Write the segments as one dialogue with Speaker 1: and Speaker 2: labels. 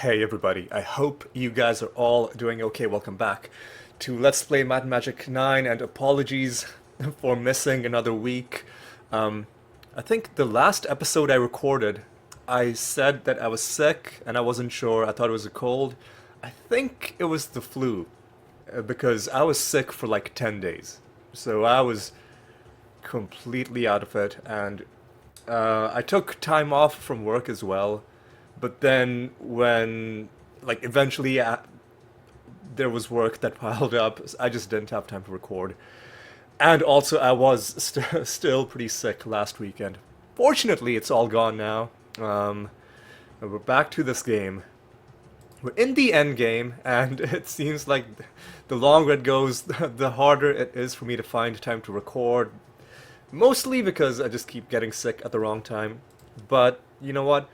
Speaker 1: Hey everybody, I hope you guys are all doing okay. Welcome back to Let's Play Might and Magic 9, and apologies for missing another week. Um, I think the last episode I recorded, I said that I was sick and I wasn't sure. I thought it was a cold. I think it was the flu, because I was sick for like 10 days. So I was completely out of it, and I took time off from work as well. But then when, like, eventually there was work that piled up, I just didn't have time to record. And also, I was still pretty sick last weekend. Fortunately, it's all gone now. And we're back to this game. We're in the end game, and it seems like the longer it goes, the harder it is for me to find time to record. Mostly because I just keep getting sick at the wrong time. But you know what?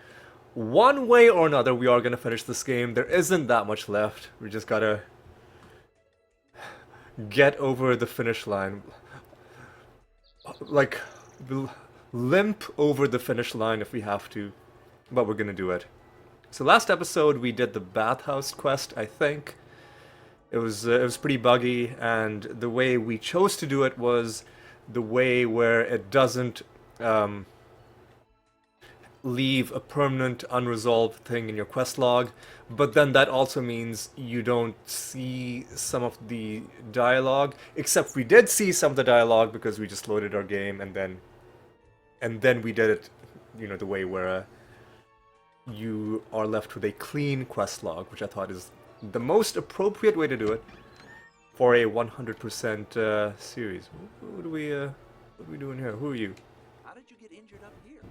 Speaker 1: One way or another, we are gonna finish this game. There isn't that much left. We just gotta get over the finish line. Like, limp over the finish line if we have to. But we're gonna do it. So last episode we did the bathhouse quest, I think. It was pretty buggy, and the way we chose to do it was the way where it doesn't leave a permanent unresolved thing in your quest log, but then that also means you don't see some of the dialogue, except we did see some of the dialogue because we just loaded our game and then we did it, the way where you are left with a clean quest log, which I thought is the most appropriate way to do it for a 100% series. What are we doing here? Who are you?
Speaker 2: How did you get injured up here?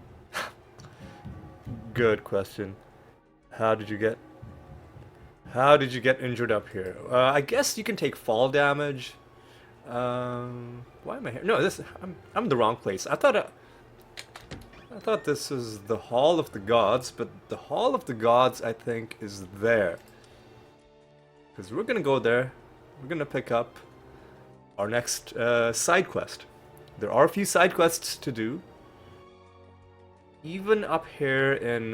Speaker 1: Good question. How did you get injured up here? I guess you can take fall damage. Why am I here? No, I'm in the wrong place. I thought this is the Hall of the Gods, but the Hall of the Gods, I think, is there. Because we're gonna go there. We're gonna pick up our next side quest. There are a few side quests to do. Even up here in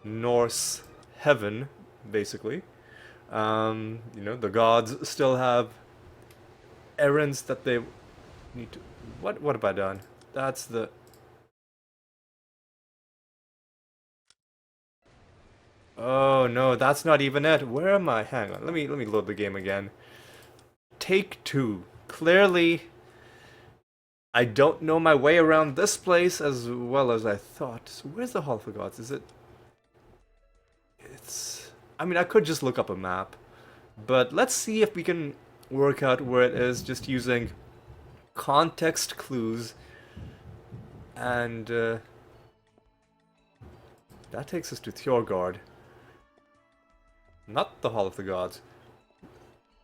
Speaker 1: Norse heaven, basically, the gods still have errands that they need to. What have I done? That's the. Oh no, that's not even it. Where am I? Hang on. Let me load the game again. Take two. Clearly, I don't know my way around this place as well as I thought. So where's the Hall of the Gods? Is it? I mean, I could just look up a map. But let's see if we can work out where it is just using context clues. And that takes us to Thjorgard. Not the Hall of the Gods.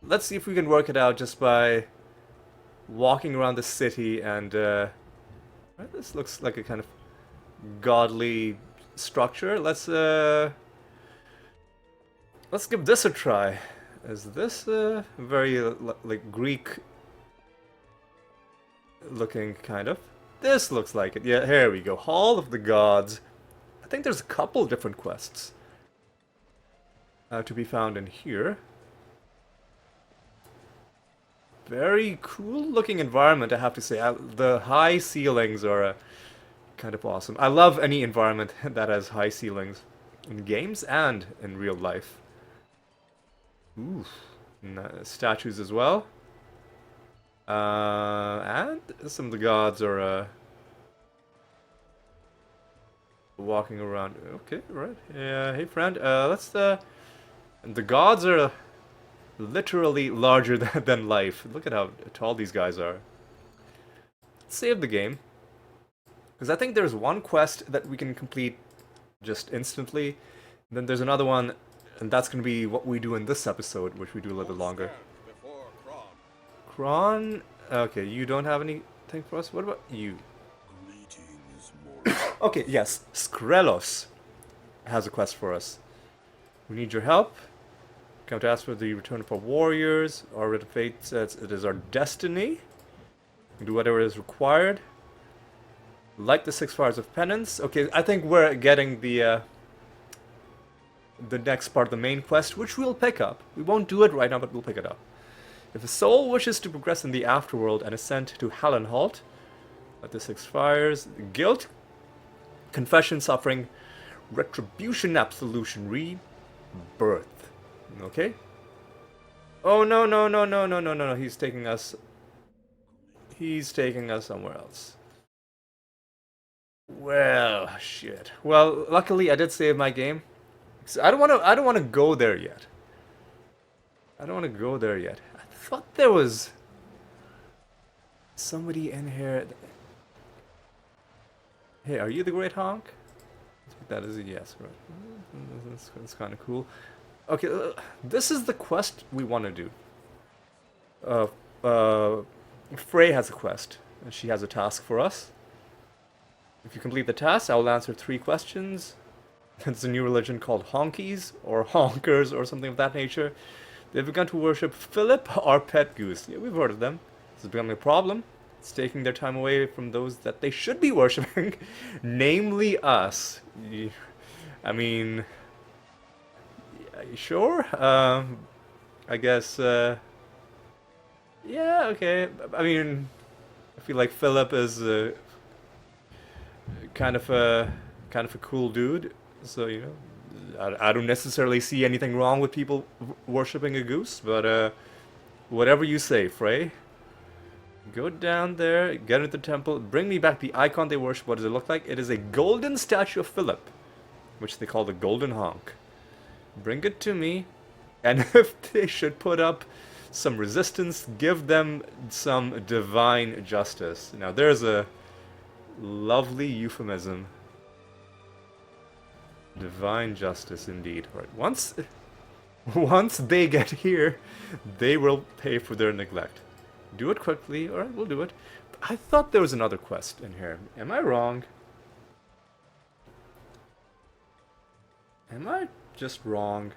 Speaker 1: Let's see if we can work it out just by walking around the city and this looks like a kind of godly structure. Let's give this a try. Is this very like Greek looking kind of? This looks like it. Yeah, here we go. Hall of the Gods. I think there's a couple different quests to be found in here. Very cool looking environment, I have to say. The high ceilings are kind of awesome. I love any environment that has high ceilings in games and in real life. Ooh, statues as well. And some of the gods are walking around. Okay, right. Yeah, hey friend. The gods are literally larger than life. Look at how tall these guys are. Let's save the game. Because I think there's one quest that we can complete just instantly. Then there's another one, and that's going to be what we do in this episode, which we do a little bit longer. Kron? Okay, you don't have anything for us? What about you? Okay, yes. Skrelos has a quest for us. We need your help. Come to ask for the return of our warriors. Our writ of fate says it is our destiny. We do whatever is required. Light the 6 fires of penance. Okay, I think we're getting the the next part of the main quest, which we'll pick up. We won't do it right now, but we'll pick it up. If a soul wishes to progress in the afterworld and ascend to Hanndl, let this expires. Guilt, confession, suffering, retribution, absolution, rebirth. Okay? Oh no no no no no no no! He's taking us. He's taking us somewhere else. Well, shit. Well, luckily I did save my game. So I don't want to. I don't want to go there yet. I don't want to go there yet. I thought there was somebody in here. Hey, are you the Great Honk? That is a yes, right? That's kind of cool. Okay, this is the quest we want to do. Frey has a quest, and she has a task for us. If you complete the task, I will answer 3 questions. It's a new religion called Honkies, or Honkers, or something of that nature. They've begun to worship Philip, our pet goose. Yeah, we've heard of them. This is becoming a problem. It's taking their time away from those that they should be worshipping, namely us. I mean, are you sure? I guess, yeah, okay. I mean, I feel like Philip is kind of a cool dude. So, you know, I don't necessarily see anything wrong with people worshipping a goose, but whatever you say, Frey. Go down there, get into the temple, bring me back the icon they worship. What does it look like? It is a golden statue of Philip, which they call the Golden Honk. Bring it to me, and if they should put up some resistance, give them some divine justice. Now, there's a lovely euphemism. Divine justice, indeed. Right. Once they get here, they will pay for their neglect. Do it quickly. Alright, we'll do it. I thought there was another quest in here. Am I wrong? Am I just wrong?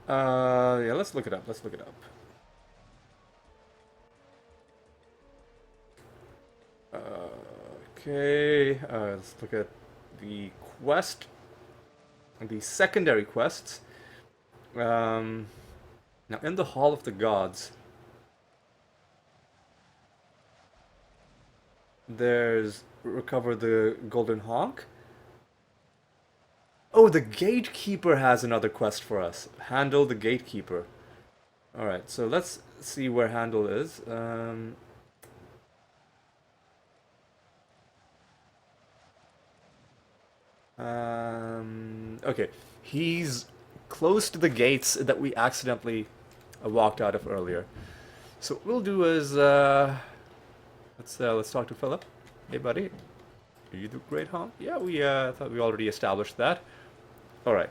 Speaker 1: Yeah, let's look it up. Let's look it up. Okay, let's look at the quest, the secondary quests. Now, in the Hall of the Gods, there's recover the Golden Honk. Oh, the Gatekeeper has another quest for us. Hanndl the Gatekeeper. Alright, so let's see where Hanndl is. Okay, he's close to the gates that we accidentally walked out of earlier. So what we'll do is let's talk to Philip. Hey, buddy, are you the Great Honk? Yeah, we thought we already established that. All right,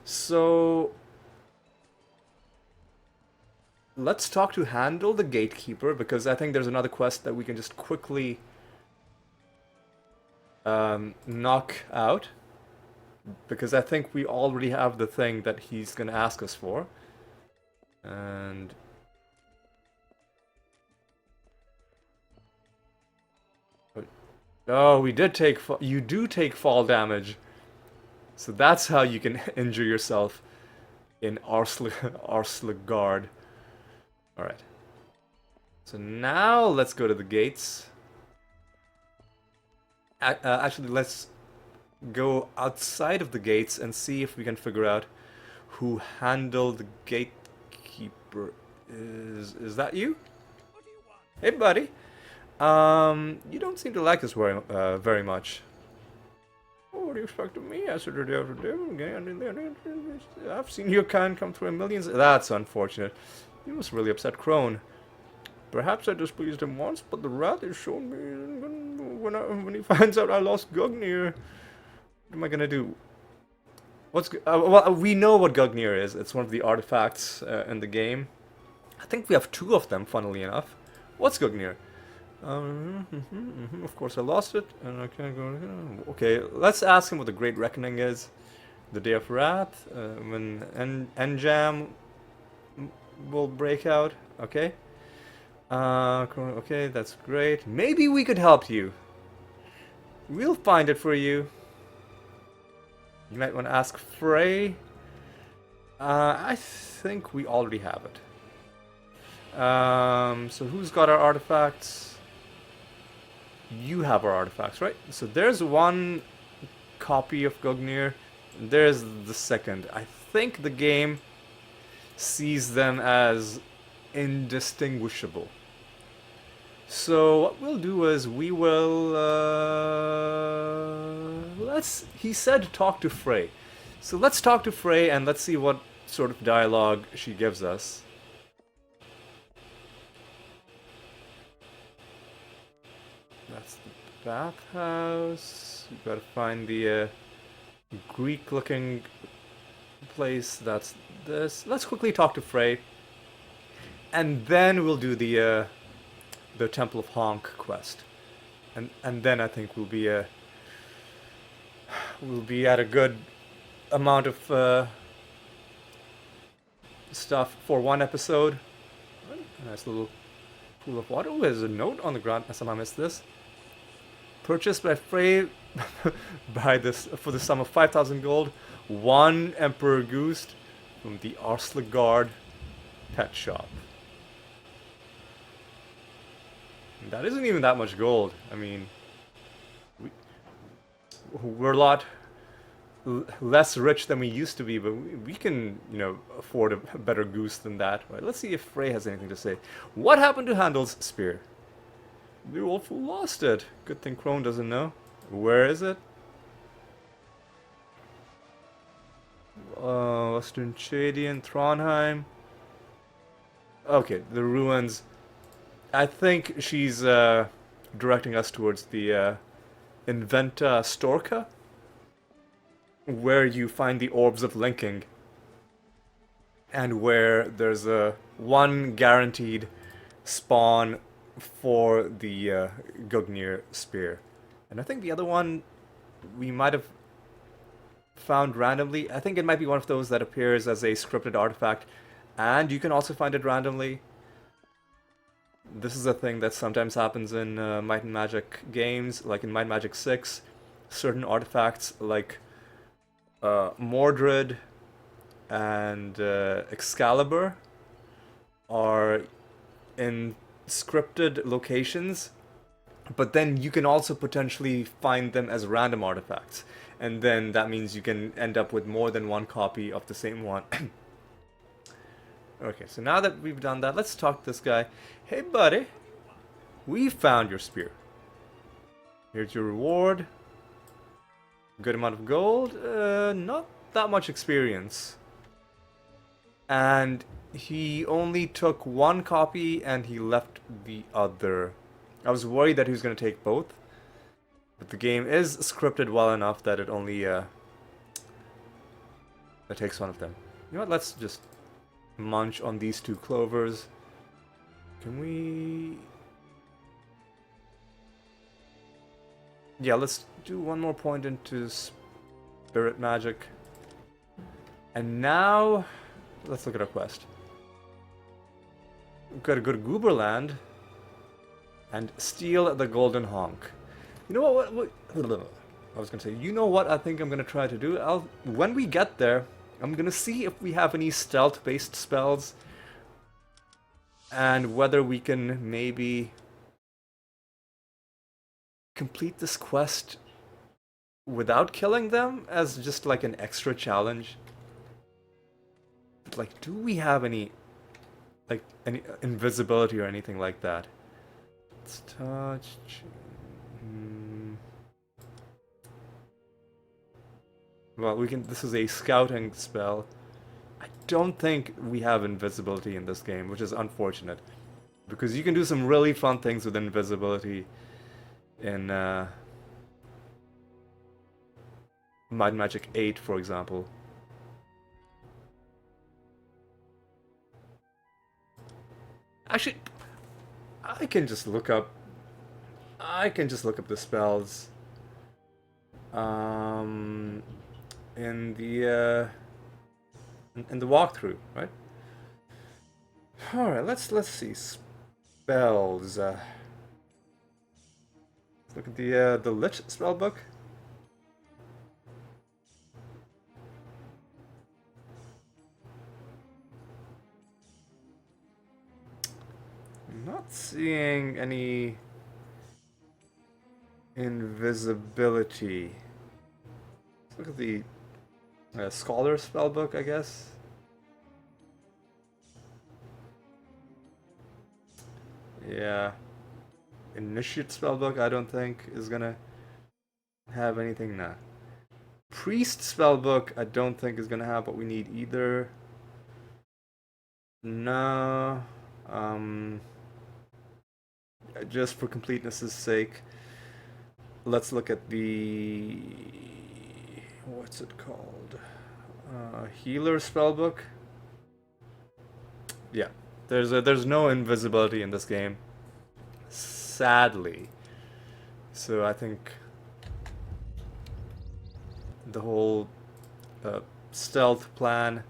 Speaker 1: so let's talk to Hanndl the Gatekeeper, because I think there's another quest that we can just quickly knock out, because I think we already have the thing that he's gonna ask us for. And oh, we did take you do take fall damage, so that's how you can injure yourself in Arsligard. All right, so now let's go to the gates. Actually, let's go outside of the gates and see if we can figure out who Hanndl the Gatekeeper is. Is that you? Hey, buddy. You don't seem to like us very much. Oh, what do you expect of me? I said, I've seen your kind come through in millions. That's unfortunate. You must really upset Crone. Perhaps I displeased him once, but the wrath is shown me when he finds out I lost Gugnir. What am I gonna do? Well, we know what Gugnir is. It's one of the artifacts in the game. I think we have 2 of them, funnily enough. What's Gugnir? Of course I lost it, and I can't go. Okay, let's ask him what the Great Reckoning is. The Day of Wrath, when Enjam will break out. Okay. Okay, that's great. Maybe we could help you. We'll find it for you. You might want to ask Frey. I think we already have it. So who's got our artifacts? You have our artifacts, right? So there's one copy of Gugnir. There's the second. I think the game sees them as indistinguishable. So what we'll do is we will he said talk to Frey. So let's talk to Frey and let's see what sort of dialogue she gives us. That's the bathhouse. We gotta find the Greek-looking place. That's this. Let's quickly talk to Frey, and then we'll do the Temple of Honk quest, and then I think we'll be at a good amount of stuff for one episode. A nice little pool of water. Oh, there's a note on the ground. I somehow missed this. Purchased by Frey by this for the sum of 5,000 gold. One Emperor Goose from the Arslegard pet shop. That isn't even that much gold. I mean, we're a lot less rich than we used to be, but we can, afford a better goose than that. Right? Let's see if Frey has anything to say. What happened to Hanndl's spear? The old fool lost it. Good thing Crone doesn't know. Where is it? Western Chadian, Trondheim. Okay, the ruins. I think she's directing us towards the Inventa Storka, where you find the orbs of linking, and where there's a one guaranteed spawn for the Gugnir spear. And I think the other one we might have found randomly. I think it might be one of those that appears as a scripted artifact, and you can also find it randomly. This is a thing that sometimes happens in Might and Magic games, like in Might and Magic 6. Certain artifacts like Mordred and Excalibur are in scripted locations, but then you can also potentially find them as random artifacts, and then that means you can end up with more than one copy of the same one. Okay, so now that we've done that, let's talk to this guy. Hey buddy, we found your spear. Here's your reward. Good amount of gold, not that much experience. And he only took one copy and he left the other. I was worried that he was going to take both, but the game is scripted well enough that it only it takes one of them. You know what, let's just munch on these two clovers. Can we... Yeah, let's do one more point into spirit magic. And now, let's look at our quest. We've got to go to Gooberland and steal the Golden Honk. You know what I was going to say, you know what I think I'm going to try to do? When we get there, I'm going to see if we have any stealth-based spells and whether we can maybe complete this quest without killing them as just like an extra challenge. Like, do we have any invisibility or anything like that? Let's touch. Well, we can. This is a scouting spell. I don't think we have invisibility in this game, which is unfortunate, because you can do some really fun things with invisibility in Might and Magic 8, for example. Actually, I can just look up the spells in the walkthrough, right? All right, let's see. spells. Let's look at the Lich spellbook. I'm not seeing any invisibility. Let's look at the Scholar spellbook, I guess. Yeah. Initiate spellbook, I don't think is gonna have anything now. Priest spellbook, I don't think is gonna have what we need either. No. Just for completeness' sake, let's look at the what's it called? Healer spellbook. Yeah, there's no invisibility in this game, sadly. So I think the whole stealth plan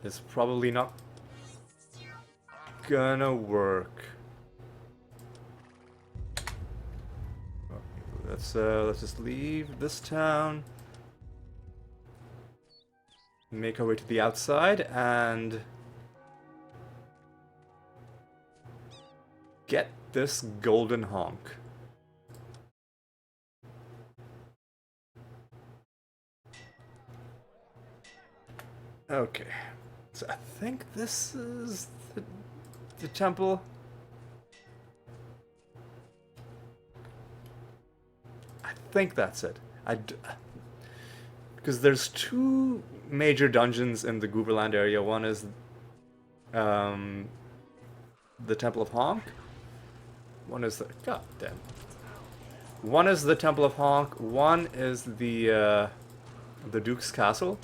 Speaker 1: is probably not gonna work. Let's just leave this town, make our way to the outside, and get this Golden Honk. Okay, so I think this is the temple. I think that's it. Because there's two major dungeons in the Gooberland area. One is the Temple of Honk. One is the God damn. One is the Temple of Honk. One is the Duke's Castle.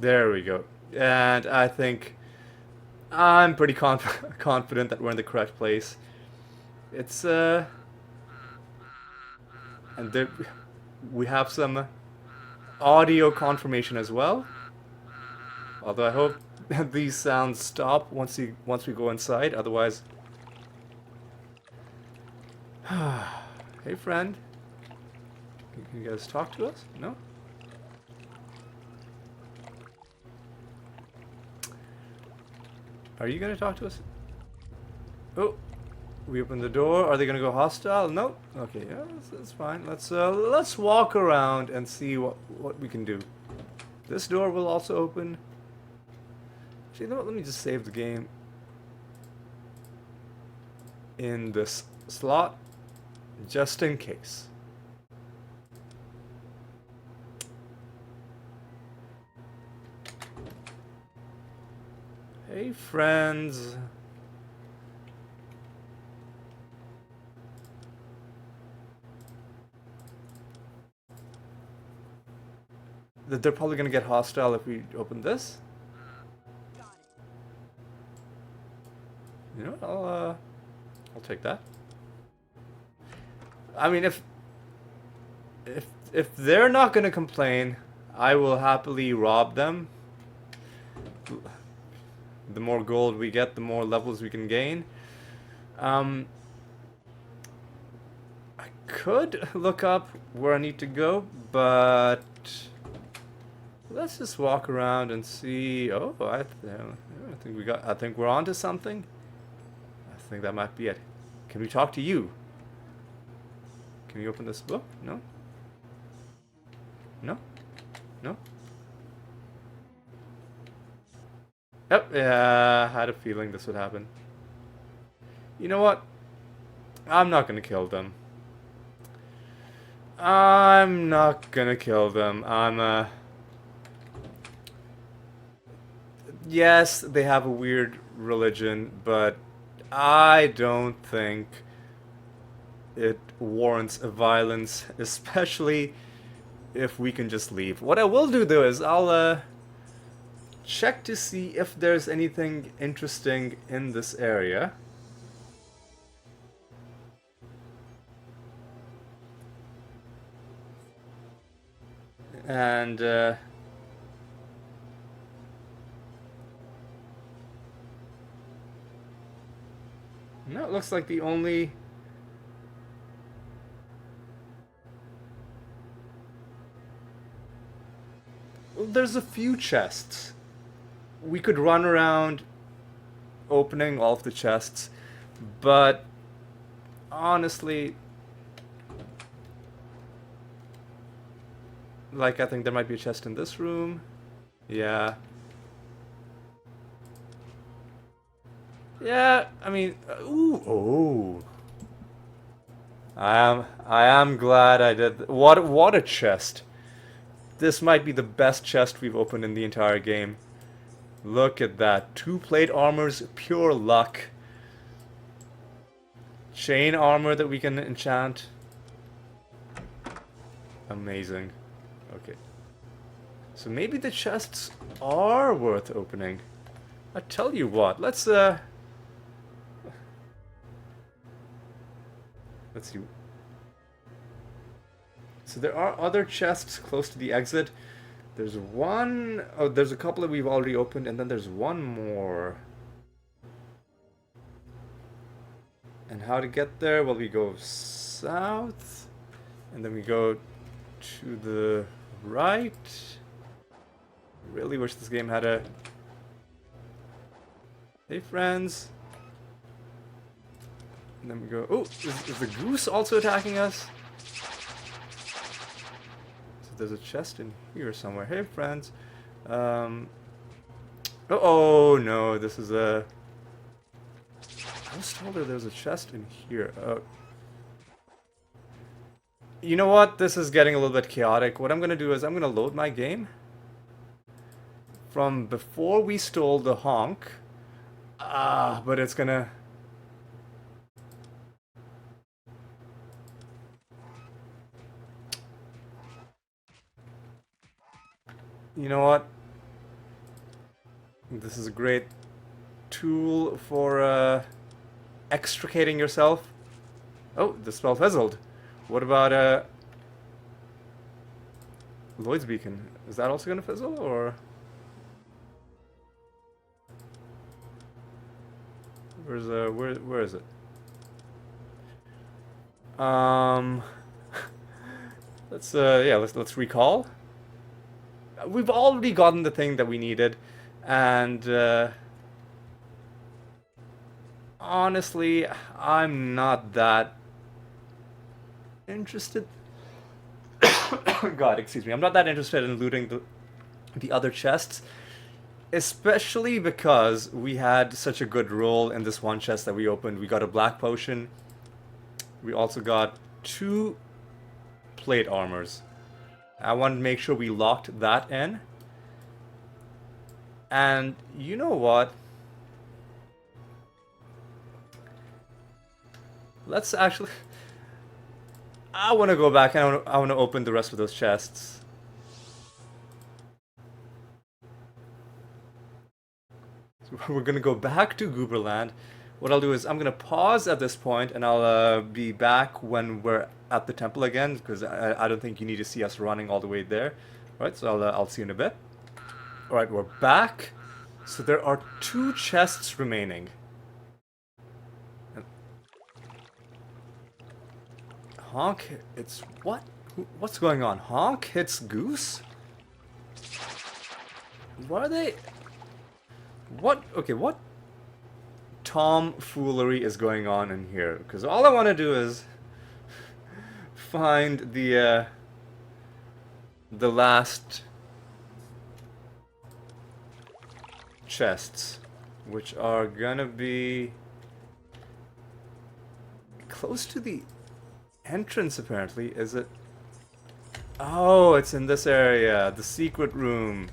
Speaker 1: There we go. And I think I'm pretty confident that we're in the correct place. It's and there we have some audio confirmation as well. Although I hope these sounds stop once we go inside. Otherwise, hey friend, can you guys talk to us? No. Are you gonna talk to us? Oh, we open the door. Are they gonna go hostile? No. Okay, yeah, that's fine. Let's walk around and see what we can do. This door will also open. Actually, you know what? Let me just save the game in this slot, just in case. Hey, friends. They're probably gonna get hostile if we open this. You know what? I'll take that. I mean, if they're not gonna complain, I will happily rob them. The more gold we get, the more levels we can gain. I could look up where I need to go, but let's just walk around and see. Oh, I think we're onto something. I think that might be it. Can we talk to you? Can we open this book? No? No? No? Yep, yeah, I had a feeling this would happen. You know what? I'm not gonna kill them. I'm not gonna kill them. Yes, they have a weird religion, but I don't think it warrants violence, especially if we can just leave. What I will do though is I'll check to see if there's anything interesting in this area. And no, it looks like the only... Well, there's a few chests. We could run around opening all of the chests, but honestly, like, I think there might be a chest in this room. Yeah. Yeah, I mean, ooh, oh. I am glad I did. What a chest. This might be the best chest we've opened in the entire game. Look at that. 2 plate armors, pure luck. Chain armor that we can enchant. Amazing. Okay. So maybe the chests are worth opening. I tell you what, let's see. So there are other chests close to the exit. There's one... Oh, there's a couple that we've already opened, and then there's one more. And how to get there? Well, we go south, and then we go to the right. Really wish this game had a... Hey, friends. And then we go... Oh, is the goose also attacking us? So there's a chest in here somewhere. Hey, friends. Oh, no, this is a... I was told that there's a chest in here. You know what? This is getting a little bit chaotic. What I'm going to do is I'm going to load my game from before we stole the honk. But it's going to... You know what? This is a great tool for extricating yourself. Oh, the spell fizzled. What about Lloyd's Beacon? Is that also gonna fizzle, or where's where is it? Let's recall. We've already gotten the thing that we needed, and honestly, I'm not that interested. God, excuse me. I'm not that interested in looting the other chests, especially because we had such a good roll in this one chest that we opened. We got a black potion. We also got 2 plate armors. I wanted to make sure we locked that in. And you know what? Let's actually... I want to go back and I want to open the rest of those chests. So we're going to go back to Gooberland. What I'll do is I'm going to pause at this point, and I'll be back when we're at the temple again, because I don't think you need to see us running all the way there. Alright, so I'll see you in a bit. Alright, we're back. So there are 2 chests remaining. Honk, it's what? What's going on? Honk hits Goose? Why are they... What? Okay, what tomfoolery is going on in here? Because all I want to do is find the last chests, which are gonna be close to the entrance, apparently. Is it? Oh, it's in this area, the secret room.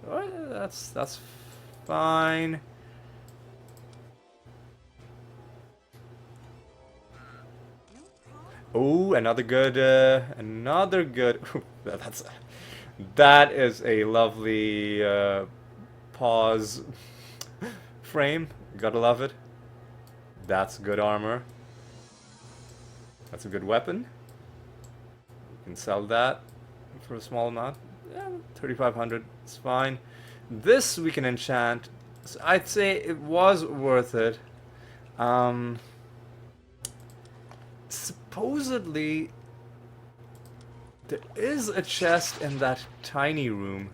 Speaker 1: Alright, that's fine. Oh, another good, that is a lovely pause frame. Gotta love it. That's good armor. That's a good weapon. can sell that for a small amount. Yeah, 3,500 is fine. This we can enchant. So I'd say it was worth it. Supposedly, there is a chest in that tiny room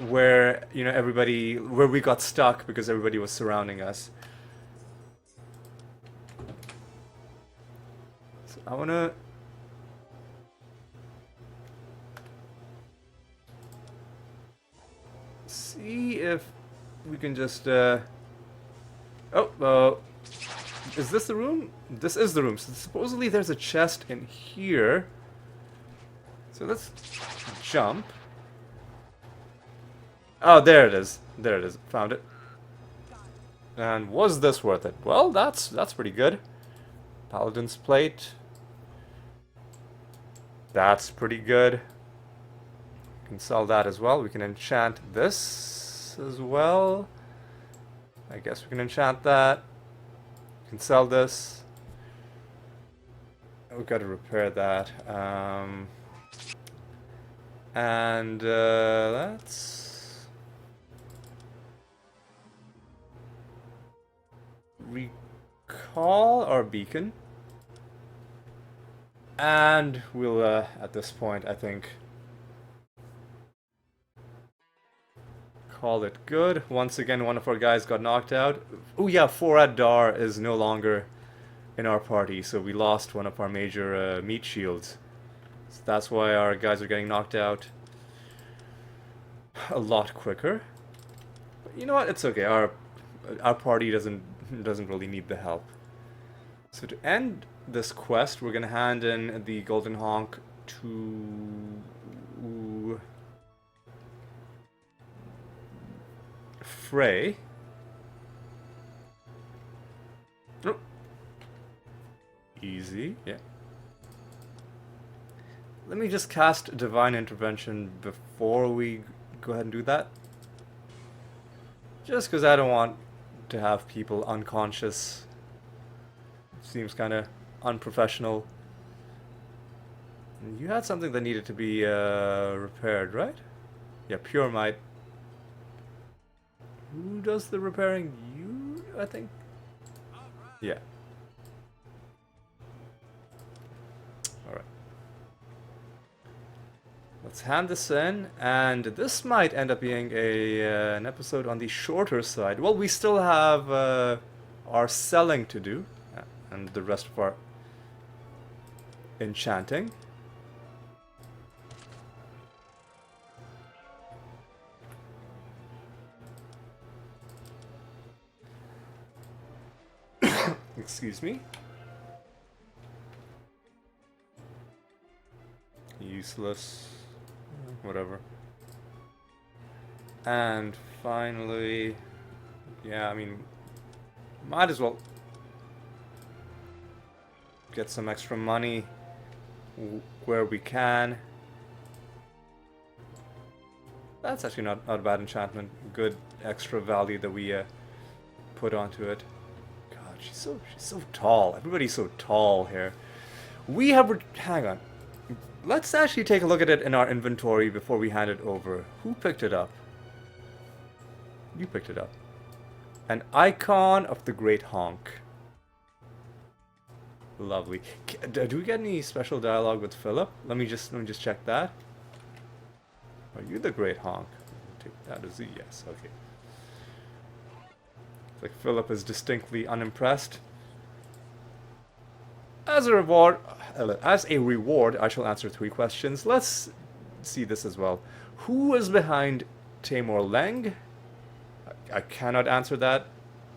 Speaker 1: where, you know, where we got stuck because everybody was surrounding us. So I wanna see if we can just, is this the room? This is the room. So supposedly there's a chest in here. So let's jump. Oh, there it is. There it is. Found it. And was this worth it? Well, that's pretty good. Paladin's plate. That's pretty good. We can sell that as well. We can enchant this as well. I guess we can enchant that. We can sell this. We've got to repair that. Let's recall our beacon. And we'll, at this point, I think, call it good. Once again, one of our guys got knocked out. Oh yeah, Forad Dar is no longer in our party, so we lost one of our major meat shields. So that's why our guys are getting knocked out a lot quicker. But you know what? It's okay. Our party doesn't really need the help. So to end this quest, we're gonna hand in the Golden Honk to Frey. Oh. Easy, yeah. Let me just cast Divine Intervention before we go ahead and do that. Just because I don't want to have people unconscious. Seems kind of unprofessional. You had something that needed to be repaired, right? Yeah, Pure Might. Who does the repairing? You, I think? Yeah. Alright. Let's hand this in, and this might end up being an episode on the shorter side. Well, we still have our selling to do, and the rest of our enchanting. Excuse me. Useless. Whatever. And finally, yeah, I mean, might as well get some extra money where we can. That's actually not a bad enchantment. Good extra value that we put onto it. God, she's so tall. Everybody's so tall here. We have hang on. Let's actually take a look at it in our inventory before we hand it over. Who picked it up? You picked it up. An icon of the Great Honk. Lovely. Do we get any special dialogue with Philip? Let me just check that. Are you the Great Honk? Take that as a yes. Okay. Like Philip is distinctly unimpressed. As a reward, I shall answer 3 questions. Let's see this as well. Who is behind Tamor Leng? I cannot answer that.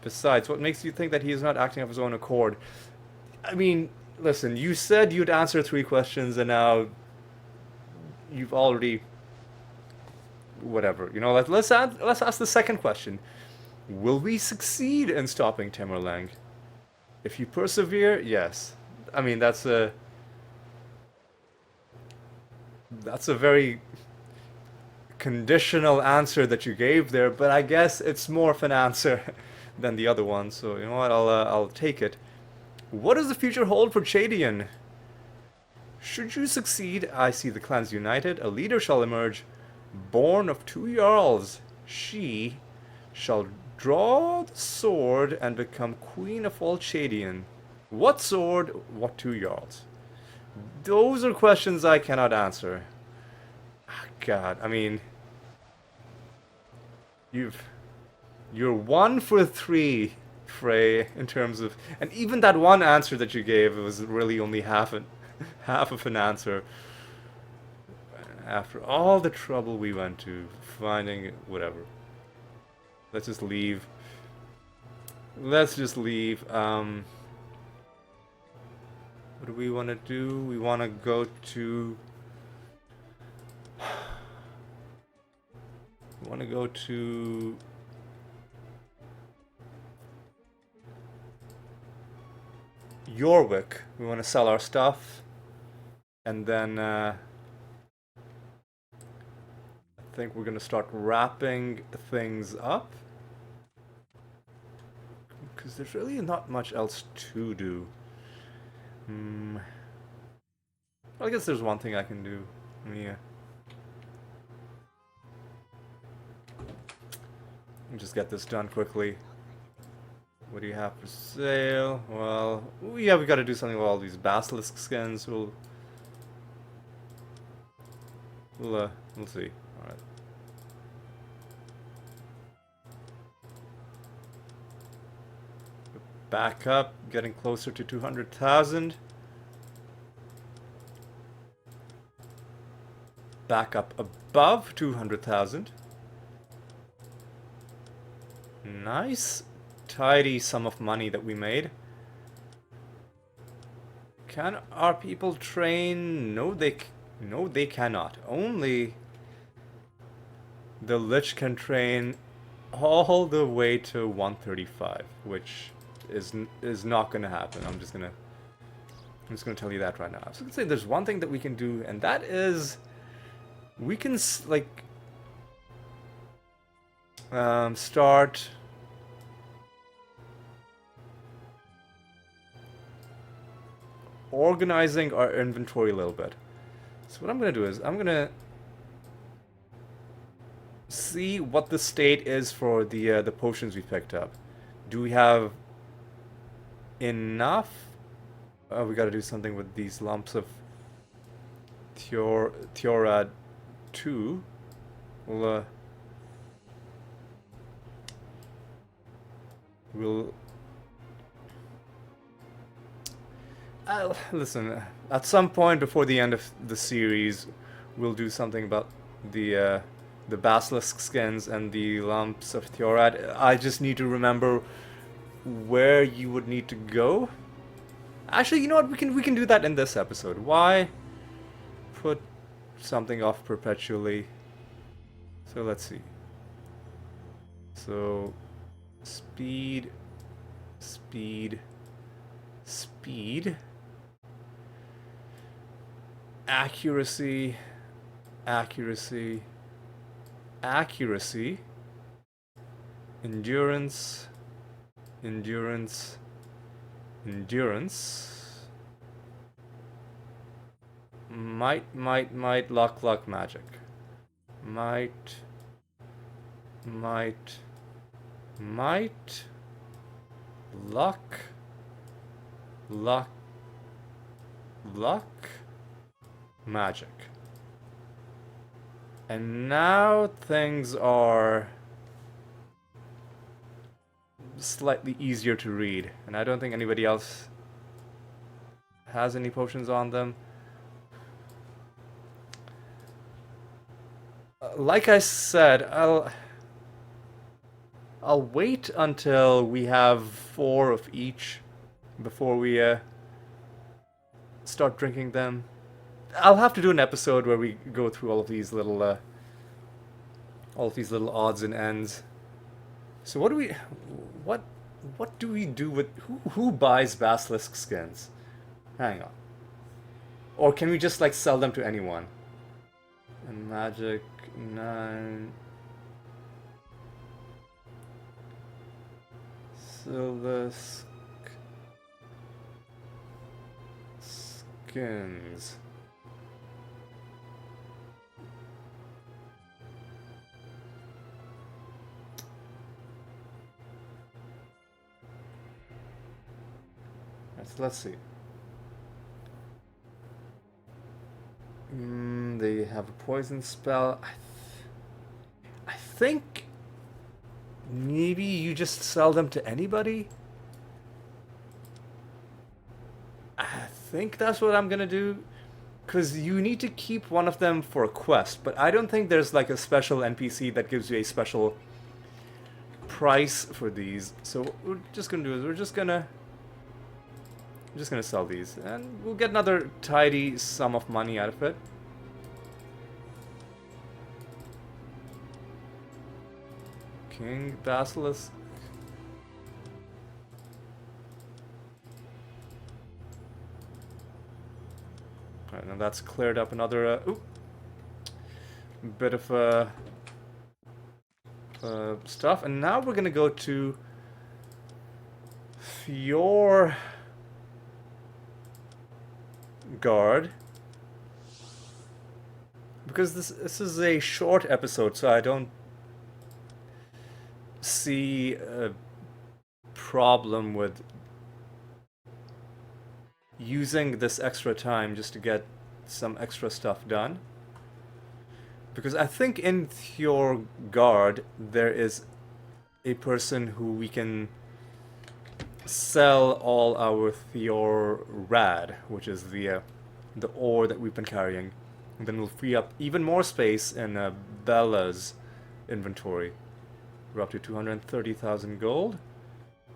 Speaker 1: Besides, what makes you think that he is not acting of his own accord? I mean, listen, you said you'd answer 3 questions, and now you've already... Whatever. You know, let's ask the second question. Will we succeed in stopping Tamor Leng? If you persevere, yes. I mean, that's a very conditional answer that you gave there, but I guess it's more of an answer than the other one. So you know what? I'll take it. What does the future hold for Chadian? Should you succeed, I see the clans united. A leader shall emerge, born of 2 Jarls. She shall draw the sword and become queen of all Chadian. What sword? What 2 Jarls? Those are questions I cannot answer. God, I mean, you're 1 for 3, Frey, in terms of, and even that one answer that you gave was really only half of an answer. After all the trouble we went to finding whatever, let's just leave. Let's just leave. What do we want to do? We want to go to. We want to go to. Yorwick. We want to sell our stuff. And then I think we're going to start wrapping things up. Because there's really not much else to do. Well, I guess there's one thing I can do. Yeah. Just get this done quickly. What do you have for sale? Well, yeah, we got to do something with all these basilisk skins. We'll see. All right. Back up, getting closer to 200,000. Back up above 200,000. Nice, tidy sum of money that we made. Can our people train? No, they cannot. Only the Lich can train all the way to 135, which is not gonna happen. I'm just gonna tell you that right now. I was gonna say there's one thing that we can do, and that is we can start organizing our inventory a little bit. So what I'm gonna do is I'm gonna see what the state is for the potions we picked up. Do we have enough? We gotta do something with these lumps of Theorad 2. We'll listen, at some point before the end of the series, we'll do something about the basilisk skins and the lumps of Theorad. I just need to remember where you would need to go. Actually, you know what? We can do that in this episode. Why put something off perpetually? So let's see. So speed. Accuracy. Endurance. Might, luck, magic. Might, luck, magic. And now things are slightly easier to read, and I don't think anybody else has any potions on them. Like I said, I'll wait until we have 4 of each before we start drinking them. I'll have to do an episode where we go through all of these little odds and ends. So what do we do with who buys basilisk skins? Hang on. Or can we just like sell them to anyone? And magic 9. Silisk. skins. Let's see. They have a poison spell. I think maybe you just sell them to anybody. I think that's what I'm gonna do. Because you need to keep one of them for a quest, but I don't think there's like a special NPC that gives you a special price for these. So what we're just gonna do is we're just gonna sell these, and we'll get another tidy sum of money out of it. King Basilisk. Alright, now that's cleared up another bit of stuff, and now we're gonna go to Fjord Guard, because this is a short episode, so I don't see a problem with using this extra time just to get some extra stuff done. Because I think in Fjord Guard there is a person who we can sell all our Thiorad, which is the ore that we've been carrying. And then we'll free up even more space in Bella's inventory. We're up to 230,000 gold.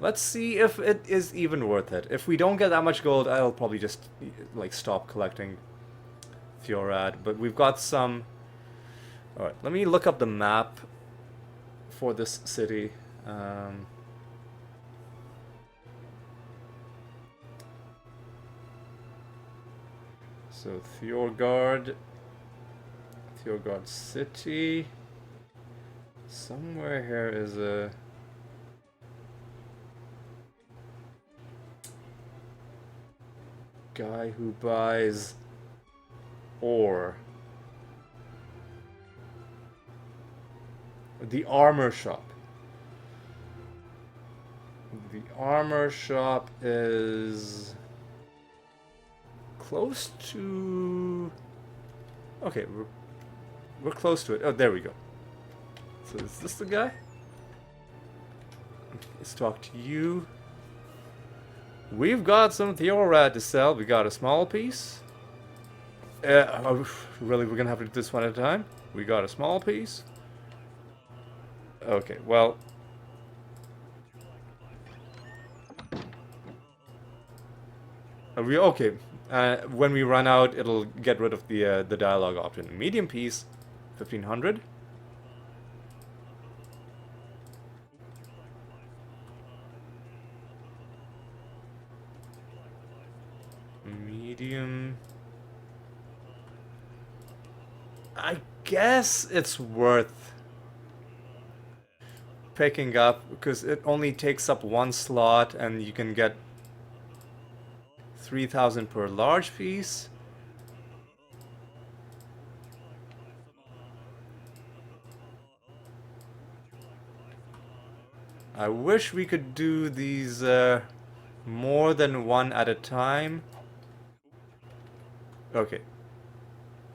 Speaker 1: Let's see if it is even worth it. If we don't get that much gold, I'll probably just like stop collecting Thiorad. But we've got some. Alright, let me look up the map for this city. So Fjordgard City. Somewhere here is a guy who buys ore. The armor shop. The armor shop is close to. Okay, we're close to it. Oh, there we go. So is this the guy? Let's talk to you. We've got some Thiorad to sell. We got a small piece. Really, we're gonna have to do this one at a time. We got a small piece. Okay, well. Are we okay? When we run out, it'll get rid of the dialogue option. Medium piece, 1500. Medium. I guess it's worth picking up because it only takes up one slot and you can get 3,000 per large piece. I wish we could do these more than one at a time. Okay.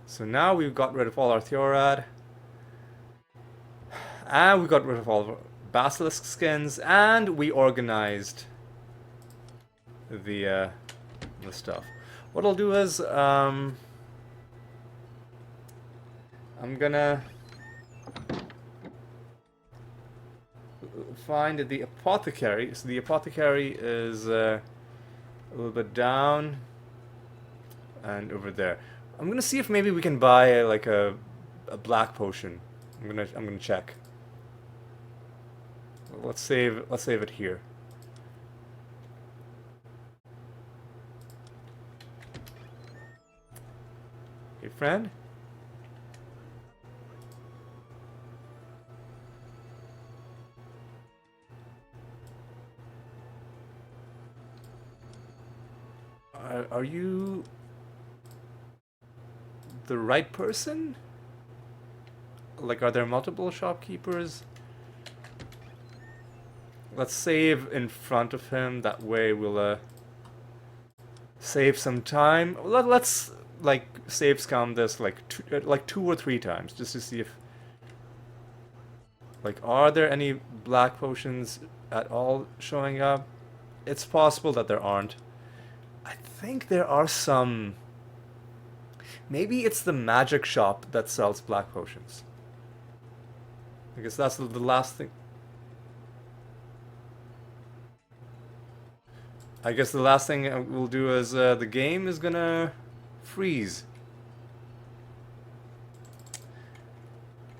Speaker 1: So now we've got rid of all our Thiorad. And we got rid of all of our Basilisk skins. And we organized the stuff. What I'll do is, I'm gonna find the apothecary. So the apothecary is a little bit down and over there. I'm gonna see if maybe we can buy like a black potion. I'm gonna check. Let's save it here. Hey friend. Are you the right person? Like, are there multiple shopkeepers? Let's save in front of him. That way we'll save some time. Let's like save scum this like two or three times just to see if like are there any black potions at all showing up? It's possible that there aren't. I think there are some. Maybe it's the magic shop that sells black potions. I guess that's the last thing. I guess the last thing we'll do is the game is gonna freeze.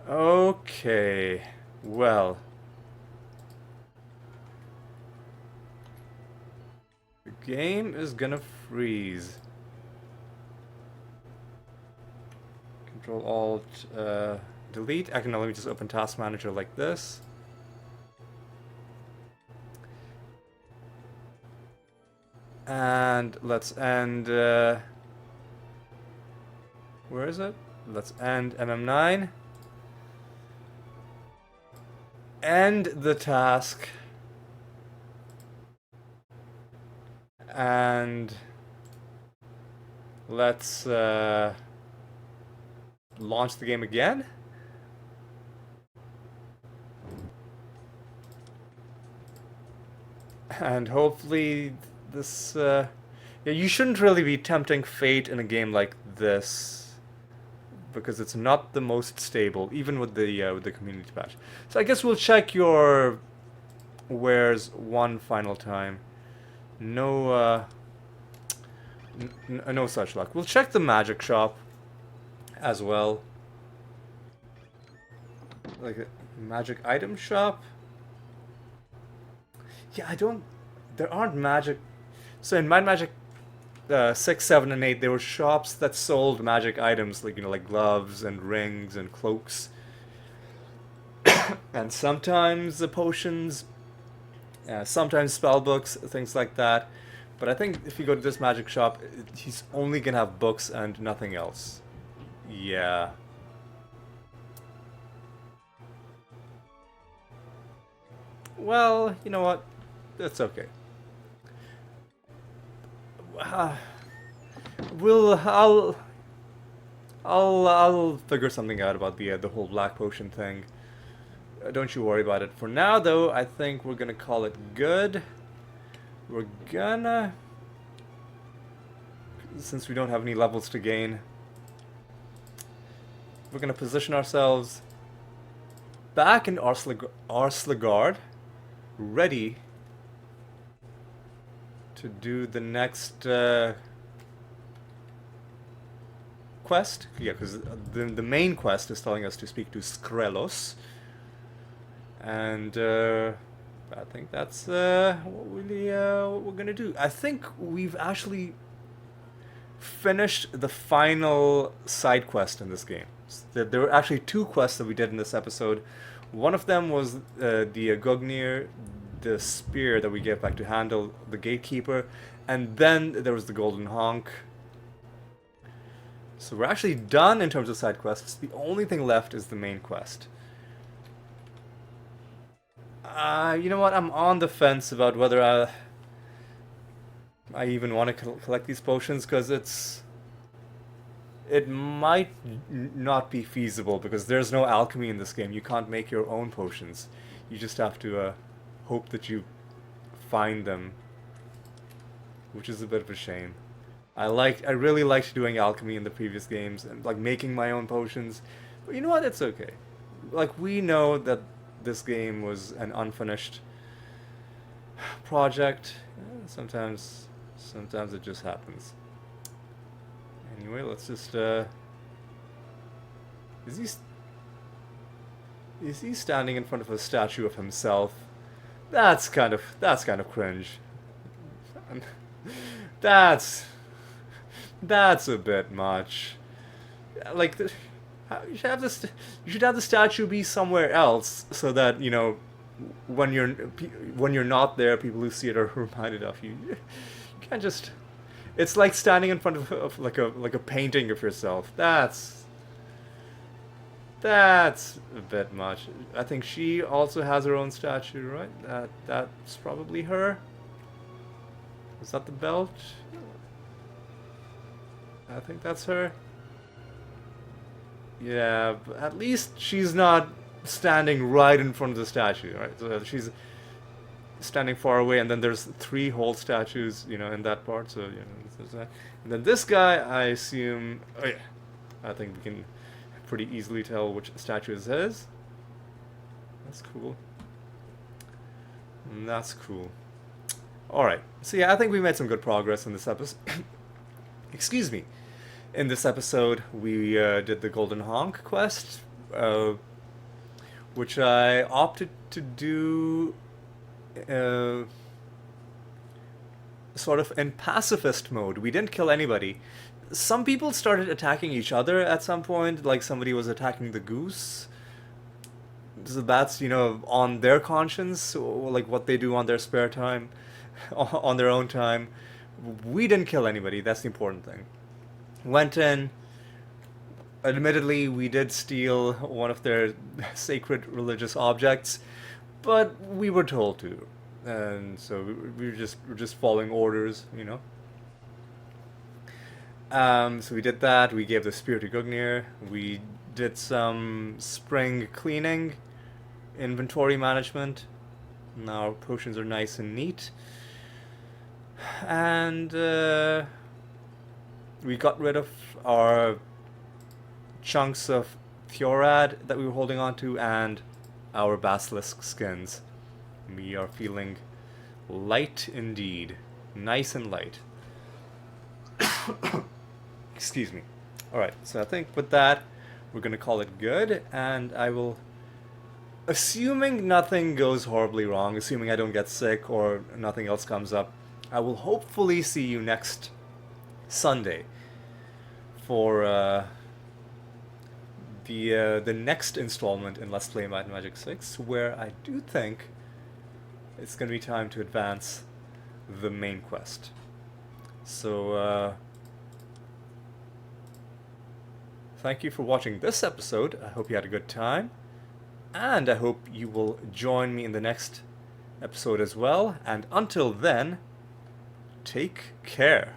Speaker 1: Okay, well. The game is gonna freeze. Control Alt Delete. I can let me just open Task Manager like this. And let's end. Where is it? Let's end MM9. End the task. And let's launch the game again. And hopefully this yeah, you shouldn't really be tempting fate in a game like this because it's not the most stable, even with the community patch. So I guess we'll check your wares one final time. No no such luck. We'll check the magic shop as well. Like a magic item shop. Yeah, I don't. There aren't magic. So in Might Magic 6, 7, and 8, there were shops that sold magic items, like like gloves and rings and cloaks, and sometimes the potions, sometimes spell books, things like that. But I think if you go to this magic shop, he's only gonna have books and nothing else. Yeah. Well, you know what? That's okay. I'll figure something out about the whole black potion thing. Don't you worry about it. For now, though, I think we're gonna call it good. We're gonna, since we don't have any levels to gain, we're gonna position ourselves back in Arslegard, ready to do the next quest. Yeah, because the main quest is telling us to speak to Skrelos, and I think that's what we're gonna do. I think we've actually finished the final side quest in this game. There were actually two quests that we did in this episode. One of them was the Gugnir, the spear that we gave back to Hanndl, the gatekeeper, and then there was the Golden Honk. So we're actually done in terms of side quests. The only thing left is the main quest. You know what? I'm on the fence about whether I even want to collect these potions, because it might not be feasible because there's no alchemy in this game. You can't make your own potions. You just have to hope that you find them, which is a bit of a shame. I really liked doing alchemy in the previous games and like making my own potions, but you know what? It's okay. Like, we know that this game was an unfinished project. Sometimes it just happens. Anyway, let's just is he standing in front of a statue of himself? That's kind of cringe. That's a bit much. Like, you should have the statue be somewhere else, so that, you know, when you're not there, people who see it are reminded of you. You can't just. It's like standing in front of like a painting of yourself. That's a bit much. I think she also has her own statue, right? That's probably her. Is that the belt? I think that's her. Yeah, but at least she's not standing right in front of the statue, right? So she's standing far away, and then there's three whole statues, in that part. So there's that. And then this guy, I assume. Oh yeah, I think we can pretty easily tell which statue is his. That's cool. That's cool. All right. So yeah, I think we made some good progress in this episode. Excuse me. In this episode, we did the Golden Honk quest, which I opted to do sort of in pacifist mode. We didn't kill anybody. Some people started attacking each other at some point, like somebody was attacking the goose. So that's, on their conscience, or like what they do on their spare time, on their own time. We didn't kill anybody, that's the important thing. Went in. Admittedly, we did steal one of their sacred religious objects, but we were told to, and so we're just following orders. So we did that. We gave the spear to Gugnir. We did some spring cleaning, inventory management. Now our potions are nice and neat, and we got rid of our chunks of Thiorad that we were holding on to and our basilisk skins. We are feeling light indeed. Nice and light. Excuse me. Alright, so I think with that, we're going to call it good, and I will, assuming nothing goes horribly wrong, assuming I don't get sick or nothing else comes up, I will hopefully see you next Sunday for the next installment in Let's Play Might and Magic 6, where I do think it's going to be time to advance the main quest. So, thank you for watching this episode. I hope you had a good time, and I hope you will join me in the next episode as well. And until then, take care.